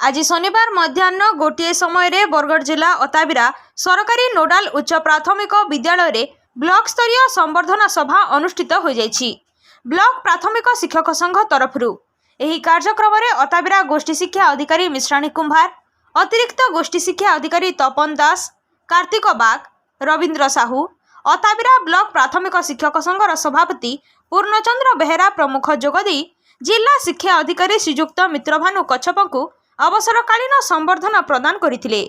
आज शनिवार मध्याह्न गोटे समय बरगढ़ जिला अताबिरा सरकारी नोडाल उच्च प्राथमिक विद्यालय ब्लॉक स्तरीय संबर्धना सभा अनुष्ठित हो जाइछि। ब्लॉक प्राथमिक शिक्षक संघ तरफरु एही कार्यक्रम में अताबिरा गोष्ठी शिक्षा अधिकारी मिश्राणी कुंभार, अतिरिक्त गोष्ठी शिक्षा अधिकारी तपन दास, कार्तिक बाग, रवींद्र साहू, अताबिरा ब्लॉक प्राथमिक शिक्षक संघर सभापति पूर्णचंद्र बेहेरा प्रमुख जोगदी जिला शिक्षा अधिकारी श्रीजुक्त मित्रभानु कच्छपଙ୍କୁ अवसरकालीन संबर्धना प्रदान करथिले।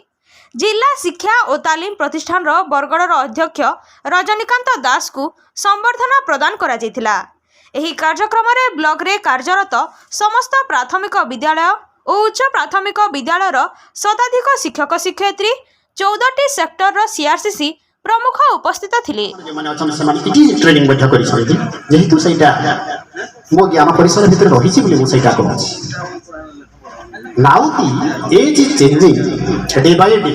जिला शिक्षा और तालीम प्रतिष्ठान बरगढ़ अध्यक्ष रजनीकांत दास को संबर्धना प्रदान करा जायतिला। एही कार्यक्रम में ब्लॉक रे कार्यरत समस्त प्राथमिक विद्यालय और उच्च प्राथमिक विद्यालयर शताधिक शिक्षक शिक्षयित्री 14टी सेक्टर सीआरसीसी प्रमुख उपस्थित थिले। ट्रेनिंग बैठक करिसथि जेहेतु सेटा मो ज्ञान परिसर भितर रहिछि बोली मो सेटा कहछि। Now the age is changing day by day,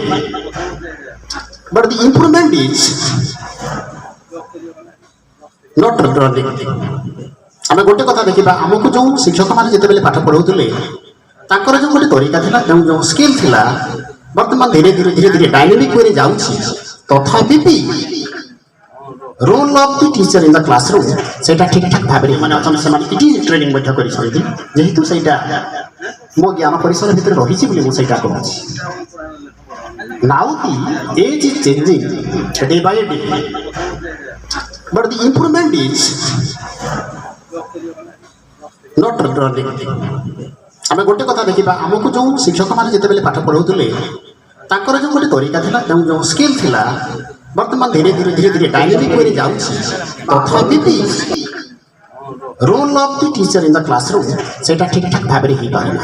but the improvement is not running. आमे गोटे कथा देखिबा हमकु जो शिक्षक माने जते बेले पाठ पढौतले ताकर जो गोटे तरीका थिला जो स्किल थिला वर्तमान धीरे धीरे डायनामिक वे जाउछि। तथापि भी role of the teacher in the classroom सेटा ठीक ठाक भाबरे माने अछन से माने इटी ट्रेनिंग बैठक करिसथि जेहेतु सेटा मो ज्ञान परिसर भितर रहिछि बोली मो सेटा कहछि। Now the age is changing day by day, but the improvement is not running. आमे गोटे कथा देखिबा हमकु जो शिक्षक माने जते बेले पाठ पढौतले ताकर जो गोटे तरीका थिला जो स्किल थिला वर्तमान धीरे धीरे डायनामिक वे जाउछि। तथापि भी role of the teacher in the classroom सेटा ठीक ठाक भाबरे ही पारना।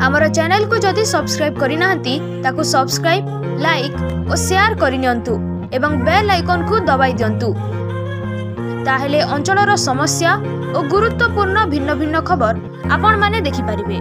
हमर चैनल को जदि सब्सक्राइब करि नाहंती ताकू सब्सक्राइब, लाइक और शेयर करिनियंतु एवं बेल आइकन को दबाई दियंतु। ताहेले अंचलर समस्या और गुरुत्वपूर्ण भिन्न भिन्न खबर आपण माने देखि परिबे।